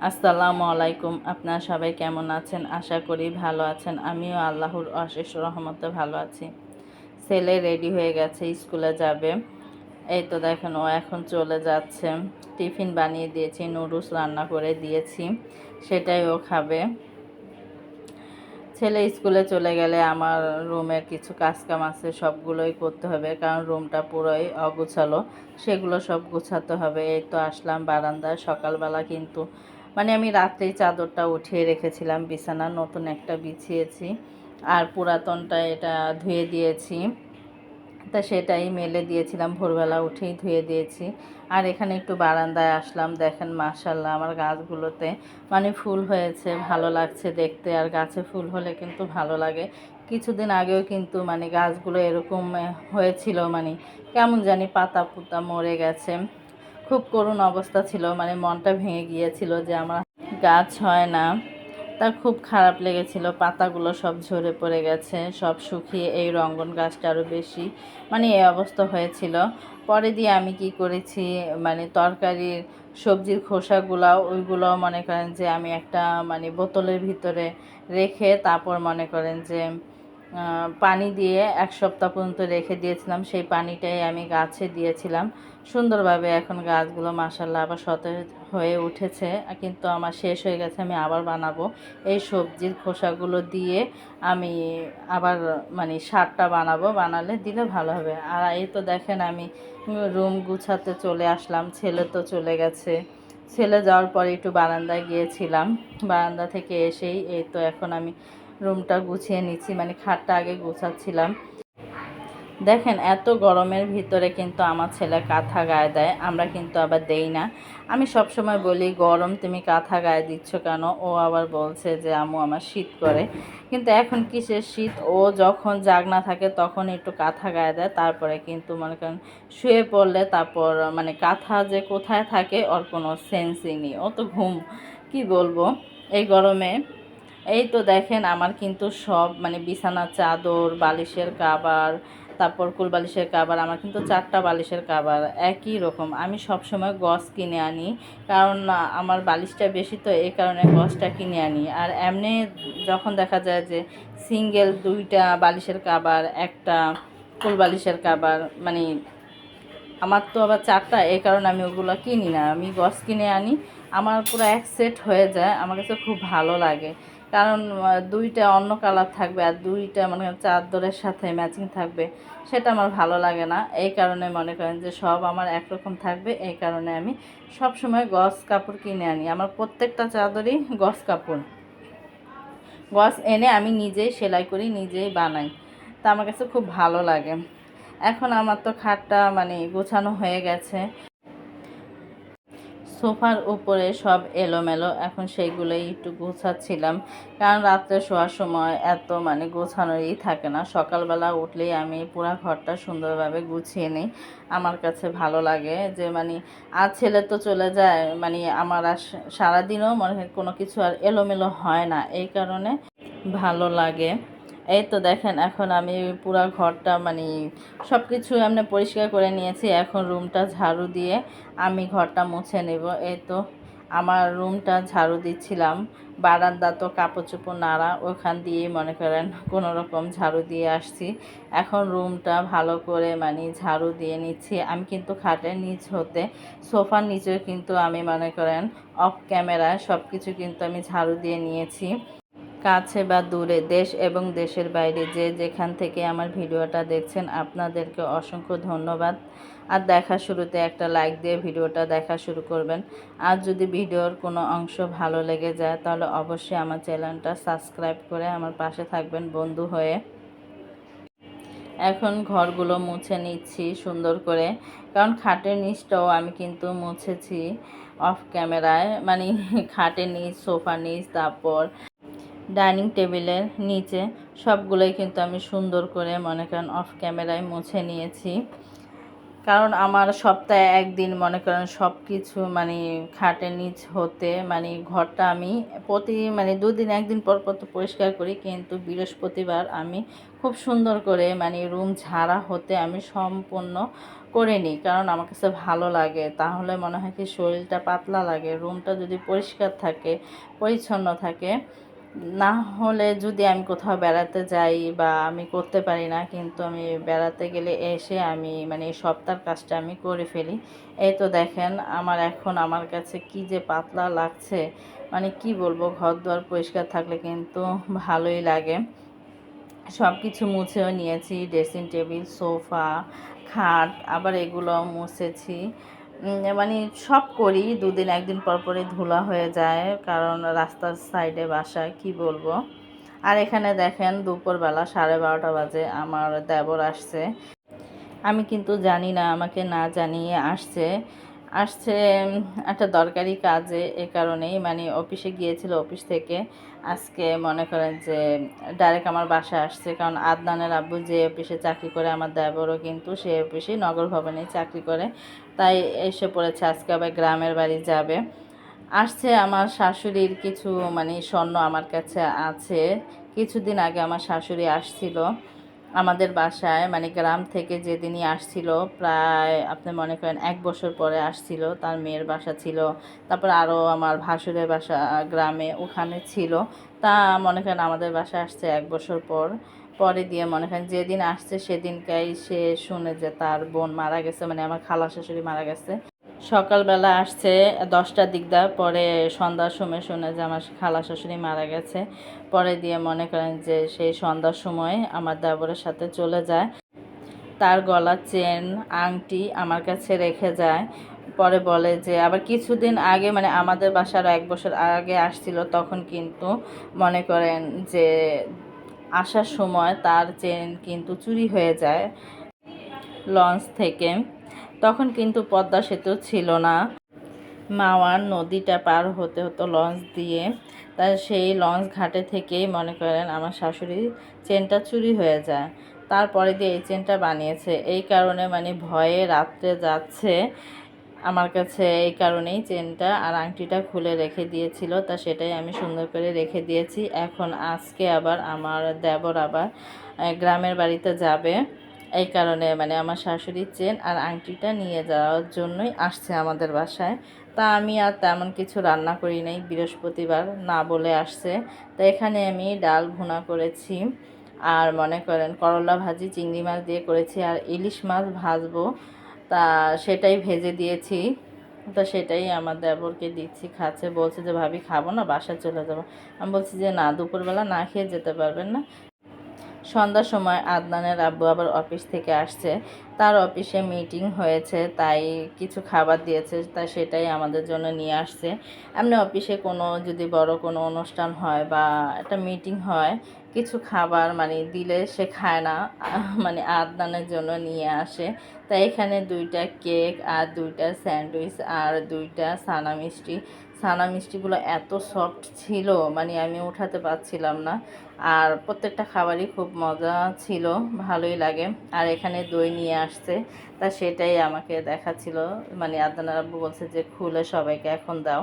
আসসালামু আলাইকুম। আপনারা সবাই কেমন আছেন? আশা করি ভালো আছেন। আমিও আল্লাহর অশেষ রহমতে ভালো আছি। ছেলে রেডি হয়ে গেছে, স্কুলে যাবে। এই তো দেখেন ও এখন চলে যাচ্ছে। টিফিন বানিয়ে দিয়েছি, নুডলস রান্না করে দিয়েছি, সেটাই ও খাবে। ছেলে স্কুলে চলে গেলে আমার রুমের কিছু কাজকাম আছে, সবগুলোই করতে হবে, কারণ রুমটা পুরোই অগোছালো, সেগুলো সব গোছাতে হবে। এই তো আসলাম বারান্দায়। সকালবেলা কিন্তু আমি রাত্রেই চাদরটা উঠিয়ে রেখেছিলাম, বিছানা নতুন একটা বিছিয়েছি, আর পুরাতনটা এটা ধুয়ে দিয়েছি। তা সেটাই মেলে দিয়েছিলাম, ভোরবেলা উঠেই ধুয়ে দিয়েছি। আর এখানে একটু বারান্দায় আসলাম। দেখেন মাশাআল্লাহ আমার গাছগুলোতে ফুল হয়েছে, ভালো লাগছে দেখতে। আর গাছে ফুল হলে কিন্তু ভালো লাগে। কিছুদিন আগেও কিন্তু গাছগুলো এরকম হয়েছিল, কেমন জানি পাতা পুতা মরে গেছে, খুব করুণ অবস্থা ছিল। মনটা ভেঙে গিয়েছিল যে আমার গাছ হয় না। তা খুব খারাপ লেগেছিল, পাতাগুলো সব ঝরে পড়ে গেছে, সব শুকিয়ে এই রঙ্গন গাছটা আরও বেশি এই অবস্থা হয়েছিল। পরে দিয়ে আমি কি করেছি, তরকারির সবজির খোসাগুলাও ওইগুলোও মনে করেন যে আমি একটা বোতলের ভিতরে রেখে তারপর মনে করেন যে পানি দিয়ে 1 সপ্তাহ পর্যন্ত রেখে দিয়েছিলাম। সেই পানিটাই আমি গাছে দিয়েছিলাম। সুন্দরভাবে এখন গাছগুলো মাশাআল্লাহ আবার সতেজ হয়ে উঠেছে। কিন্তু আমার শেষ হয়ে গেছে, আমি আবার বানাবো। এই সবজির খোসাগুলো দিয়ে আমি আবার সারটা বানাবো, বানালে দিলে ভালো হবে। আর এই তো দেখেন আমি রুম গুছাতে চলে আসলাম। ছেলে তো চলে গেছে। ছেলে যাওয়ার পরে একটু বারান্দায় গিয়েছিলাম। বারান্দা থেকে এসেই এই তো এখন আমি রুমটা গুছিয়ে নিচ্ছি, খাটটা আগে গুছাচ্ছিলাম। দেখেন এত গরমের ভিতরে কিন্তু আমার ছেলে কাঁথা গায়ে দেয়, আমরা কিন্তু আবার দেই না। আমি সব সময় বলি, গরম তুমি কাঁথা গায়ে দিচ্ছ কেন? ও আবার বলছে যে আম্মু আমার শীত করে। কিন্তু এখন কিসের শীত, ও যখন জাগনা থাকে তখন একটু কাঁথা গায়ে দেয়, তারপরে কিন্তু মনে করেন শুয়ে পড়লে তারপর কাঁথা যে কোথায় থাকে ওর কোনো সেন্সই নেই, ও তো ঘুম। কি বলবো এই গরমে। এই তো দেখেন আমার কিন্তু সব বিছানার চাদর, বালিশের কাভার, তারপর কুলবালিশের কাভার, আমার কিন্তু 4টা বালিশের কাভার একই রকম। আমি সব সময় গজ কিনে আনি, কারণ আমার বালিশটা বেশি, তো এই কারণে গজটা কিনে আনি। আর এমনি যখন দেখা যায় যে সিঙ্গেল 2টা বালিশের কাভার, একটা কুলবালিশের কাভার, আমার তো আবার 4টা, এই কারণে আমি ওগুলো কিনি না, আমি গজ কিনে আনি। আমার পুরো এক সেট হয়ে যায়, আমার কাছে খুব ভালো লাগে। কারণ 2টা অন্য কালার থাকবে আর 2টা চাদরের সাথে ম্যাচিং থাকবে, সেটা আমার ভালো লাগে না। এই কারণে মনে করেন যে সব আমার একরকম থাকবে, এই কারণে আমি সব সময় গজ কাপড় কিনে আনি। আমার প্রত্যেকটা চাদরই গজ কাপড়, গজ এনে আমি নিজেই সেলাই করি, নিজেই বানাই। তা আমার কাছে খুব ভালো লাগে। এখন আমার তো খাটটা গোছানো হয়ে গেছে। সোফার উপরে সব এলোমেলো, এখন সেইগুলোই একটু গোছাচ্ছিলাম, কারণ রাত্রে শোয়ার সময় এত গোছানোরই থাকে না। সকালবেলা উঠলেই আমি পুরো ঘরটা সুন্দরভাবে গুছিয়ে নিই। আমার কাছে ভালো লাগে যে আর ছেলে তো চলে যায়, আমার আর সারাদিনও মনে হয় কোনো কিছু আর এলোমেলো হয় না, এই কারণে ভালো লাগে। এই তো দেখেন এখন আমি পুরা ঘরটা সব কিছু পরিষ্কার করে নিয়েছি। এখন রুমটা ঝাড়ু দিয়ে আমি ঘরটা মুছে নেব। এই তো আমার রুমটা ঝাড়ু দিচ্ছিলাম, বারান্দা তো কাপড় চোপড় নাড়া, ওখান দিয়ে মনে করেন কোনো রকম ঝাড়ু দিয়ে আসছি। এখন রুমটা ভালো করে ঝাড়ু দিয়ে নিচ্ছি। আমি কিন্তু খাটের নিচ হতে সোফার নিচেও কিন্তু আমি মনে করেন অফ ক্যামেরায় সব কিছু কিন্তু আমি ঝাড়ু দিয়ে নিয়েছি। কাছে বা দূরে, দেশ এবং দেশের বাইরে যে যেখান থেকে আমার ভিডিওটা দেখছেন, আপনাদেরকে অসংখ্য ধন্যবাদ। আর দেখা শুরুতে একটা লাইক দিয়ে ভিডিওটা দেখা শুরু করবেন। আর যদি ভিডিওর কোনো অংশ ভালো লেগে যায় তাহলে অবশ্যই আমার চ্যানেলটা সাবস্ক্রাইব করে আমার পাশে থাকবেন বন্ধু হয়ে। এখন ঘরগুলো মুছে নিচ্ছি সুন্দর করে, কারণ খাটের নিচটাও আমি কিন্তু মুছেছি অফ ক্যামেরায়, খাটের নিচ, সোফার নিচ, তারপর ডাইনিং টেবিলের নিচে সবগুলোই কিন্তু আমি সুন্দর করে মনে করেন অফ ক্যামেরায় মুছে নিয়েছি। কারণ আমার সপ্তাহে একদিন মনে করেন সব কিছু খাটের নিচ হতে ঘরটা আমি প্রতি 2 দিন 1 দিন পর পর তো পরিষ্কার করি, কিন্তু বৃহস্পতিবার আমি খুব সুন্দর করে রুম ঝাড়া হতে আমি সম্পূর্ণ করে নিই, কারণ আমার কাছে ভালো লাগে। তাহলে মনে হয় কি শরীরটা পাতলা লাগে, রুমটা যদি পরিষ্কার থাকে, পরিচ্ছন্ন থাকে। না হলে যদি আমি কোথাও বেড়াতে যাই বা আমি করতে পারি না, কিন্তু আমি বেড়াতে গেলে এসে আমি মানে এই সপ্তাহের কাজটা আমি করে ফেলি। এই তো দেখেন আমার কাছে কি যে পাতলা লাগছে, মানে কি বলবো, ঘর দুয়ার পরিষ্কার থাকলে কিন্তু ভালোই লাগে। সব কিছু মুছেও নিয়েছি, ড্রেসিং টেবিল, সোফা, খাট, আবার এগুলো মুছেছি। মানে সব করি, দুদিন একদিন পর পরই ধুলা হয়ে যায়, কারণ রাস্তার সাইডে বাসা, কি বলবো। আর এখানে দেখেন দুপুরবেলা 12:30 বাজে আমার দেবর আসছে। আমি কিন্তু জানি না, আমাকে না জানিয়ে আসছে। আসছে একটা দরকারি কাজে, এ কারণেই মানে অফিসে গিয়েছিল, অফিস থেকে আজকে মনে করেন যে ডাইরেক্ট আমার বাসায় আসছে। কারণ আদনানের আব্বু যে অফিসে চাকরি করে, আমার দেবরও কিন্তু সে অফিসে নগর ভবনে চাকরি করে, তাই এসে পড়েছে। আজকে আবার গ্রামের বাড়ি যাবে। আসছে আমার শাশুড়ির কিছু মানে স্বর্ণ আমার কাছে আছে। কিছুদিন আগে আমার শাশুড়ি আসছিল আমাদের বাসায়, মানে গ্রাম থেকে যেদিনই আসছিল, প্রায় আপনি মনে করেন 1 বছর পরে আসছিল। তার মেয়ের বাসা ছিল, তারপর আরও আমার ভাসুরের বাসা গ্রামে, ওখানে ছিল। তা মনে করেন আমাদের বাসায় আসছে 1 বছর পর। পরে দিয়ে মনে করেন যেদিন আসছে সেদিনকাই সে শুনে যে তার বোন মারা গেছে, মানে আমার খালা শাশুড়ি মারা গেছে। সকালবেলা আসছে 10টার দিক দা, পরে সন্ধ্যার সময় শুনে যে আমার খালা শাশুড়ি মারা গেছে। পরে দিয়ে মনে করেন যে সেই সন্ধ্যার সময় আমার দেবরের সাথে চলে যায়, তার গলার চেন, আংটি আমার কাছে রেখে যায়। পরে বলে যে আবার কিছুদিন আগে, মানে আমাদের বাসার 1 বছর আগে আসছিল, তখন কিন্তু মনে করেন যে আসার সময় তার চেন কিন্তু চুরি হয়ে যায় লঞ্চ থেকে। তখন কিন্তু পদ্মা সেতু ছিল না, মাওয়ার নদীটা পার হতে হতো লঞ্চ দিয়ে। তাই সেই লঞ্চ ঘাটে থেকেই মনে করেন আমার শাশুড়ির চেনটা চুরি হয়ে যায়। তারপরে দিয়ে এই চেনটা বানিয়েছে, এই কারণে মানে ভয়ে রাত্রে যাচ্ছে আমার কাছে, এই কারণেই চেনটা আর আংটিটা খুলে রেখে দিয়েছিল। তা সেটাই আমি সুন্দর করে রেখে দিয়েছি। এখন আজকে আবার আমার দেবর আবার গ্রামের বাড়িতে যাবে, এই কারণে মানে আমার শাশুড়ির চেন আর আংটিটা নিয়ে যাওয়ার জন্যই আসছে আমাদের বাসায়। তা আমি আর তেমন কিছু রান্না করি নাই, বৃহস্পতিবার না বলে আসছে। তো এখানে আমি ডাল ভুনা করেছি, আর মনে করেন করলা ভাজি চিংড়ি মাছ দিয়ে করেছি, আর ইলিশ মাছ ভাজবো, তা সেটাই ভেজে দিয়েছি। তো সেটাই আমার দেবরকে দিচ্ছি, খাচ্ছে। বলছে যে ভাবি খাবো না, বাসায় চলে যাবো। আমি বলছি যে না, দুপুরবেলা না খেয়ে যেতে পারবেন না। সন্ধ্যার সময় আদনানের আব্বু আবার অফিস থেকে আসছে, তার অফিসে মিটিং হয়েছে, তাই কিছু খাবার দিয়েছে, তাই সেটাই আমাদের জন্য নিয়ে আসছে। এমনি অফিসে কোনো যদি বড় কোনো অনুষ্ঠান হয় বা একটা মিটিং হয়, কিছু খাবার মানে দিলে সে খায় না, মানে আদনানের জন্য নিয়ে আসে। তাই এখানে 2টা কেক আর 2টা স্যান্ডউইচ আর 2টা ছানা মিষ্টি। ছানা মিষ্টিগুলো এত সফট ছিল, মানে আমি উঠাতে পারছিলাম না। আর প্রত্যেকটা খাবারই খুব মজা ছিল, ভালোই লাগে। আর এখানে দই নিয়ে আসছে, তা সেটাই আমাকে দেখাচ্ছিল, মানে আদনার আব্বু বলছে যে খুলে সবাইকে এখন দাও।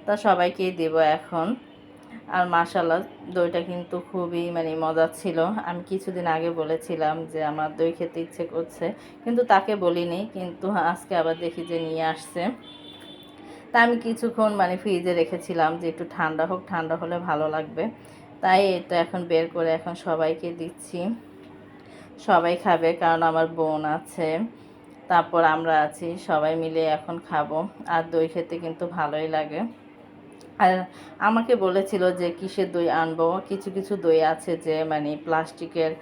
তা সবাইকেই দেব এখন। আর মাশাল্লাহ দইটা কিন্তু খুবই মানে মজা ছিল। আমি কিছুদিন আগে বলেছিলাম যে আমার দই খেতে ইচ্ছে করছে, কিন্তু তাকে বলিনি, কিন্তু আজকে আবার দেখি যে নিয়ে আসছে। তা আমি কিছুক্ষণ মানে ফ্রিজে রেখেছিলাম যে একটু ঠান্ডা হোক, ঠান্ডা হলে ভালো লাগবে। তাই এটা এখন বের করে এখন সবাইকে দিচ্ছি, সবাই খাবে, কারণ আমার বোন আছে, তারপর আমরা আছি, সবাই মিলে এখন খাবো। আর দই খেতে কিন্তু ভালোই লাগে। আর আমাকে বলেছিল যে কিসের দই আনবো, কিছু কিছু দই আছে যে মানে প্লাস্টিকের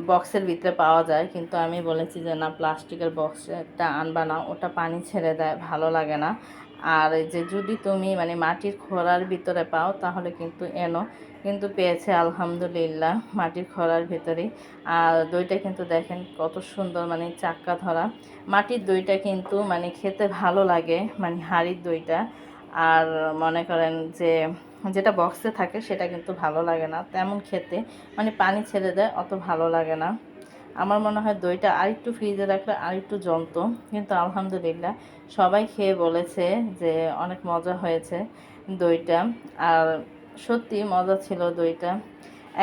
বক্সের ভিতরে পাওয়া যায়, কিন্তু আমি বলেছি যে না, প্লাস্টিকের বক্সটা আনবা না, ওটা পানি ছেড়ে দেয়, ভালো লাগে না। আর যে যদি তুমি মানে মাটির খোলার ভিতরে পাও তাহলে কিন্তু এনো, কিন্তু পেয়েছে আলহামদুলিল্লাহ মাটির খোলার ভিতরেই। আর দইটা কিন্তু দেখেন কত সুন্দর, মানে চাক্কা ধরা। মাটির দইটা কিন্তু মানে খেতে ভালো লাগে, মানে হাঁড়ির দইটা। আর মনে করেন যে যেটা বক্সে থাকে সেটা কিন্তু ভালো লাগে না তেমন খেতে, মানে পানি ছেড়ে দেয়, অত ভালো লাগে না। আমার মনে হয় দইটা আরেকটু ফ্রিজে রাখলে আরেকটু জমতো, কিন্তু আলহামদুলিল্লাহ সবাই খেয়ে বলেছে যে অনেক মজা হয়েছে দইটা। আর সত্যি মজা ছিল দইটা।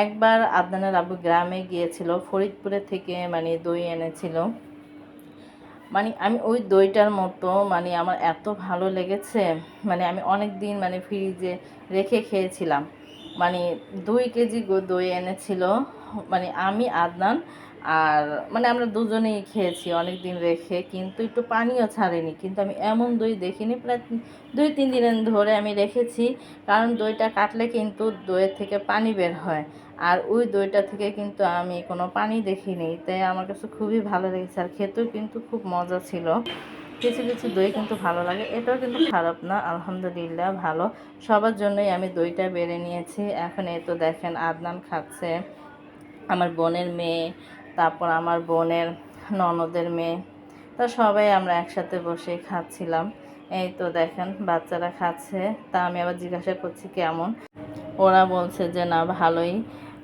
একবার আদনানের আব্বু গ্রামে গিয়েছিল, ফরিদপুরের থেকে মানে দই এনেছিল। মানে আমি ওই দইটার মতো মানে আমার এত ভালো লেগেছে, মানে আমি অনেক দিন মানে ফ্রিজে রেখে খেয়েছিলাম। মানে 2 কেজি দই এনেছিল, মানে আমি আদনান আর মানে আমরা দুজনেই খেয়েছি অনেক দিন রেখে, কিন্তু একটু পানিও ছাড়েনি। কিন্তু আমি এমন দই দেখিনি, প্রায় 2-3 দিন ধরে আমি রেখেছি, কারণ দইটা কাটলে কিন্তু দইয়ের থেকে পানি বের হয়, আর ওই দইটা থেকে কিন্তু আমি কোনো পানি দেখিনি। তাই আমার কাছে খুবই ভালো লেগেছে, আর খেতেও কিন্তু খুব মজা ছিল। কিছু কিছু দই কিন্তু ভালো লাগে, এটাও কিন্তু খারাপ না, আলহামদুলিল্লাহ ভালো। সবার জন্যই আমি দইটা বেড়ে নিয়েছি। এখন এই তো দেখেন আদনান খাচ্ছে, আমার বোনের মেয়ে, তারপর আমার বোনের ননদের মেয়ে, তা সবাই আমরা একসাথে বসে খাচ্ছিলাম। এই তো দেখেন বাচ্চারা খাচ্ছে, তা আমি আবার জিজ্ঞাসা করছি কেমন, ওরা বলছে যে না ভালোই,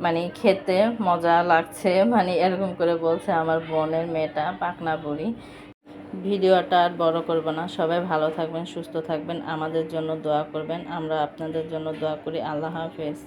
মানে খেতে মজা লাগছে, মানে এরকম করে বলছে আমার বোনের মেয়েটা, পাকনা বুড়ি। ভিডিওটা আর বড় করব না, সবাই ভালো থাকবেন, সুস্থ থাকবেন, আমাদের জন্য দোয়া করবেন, আমরা আপনাদের জন্য দোয়া করি। আল্লাহ হাফেজ।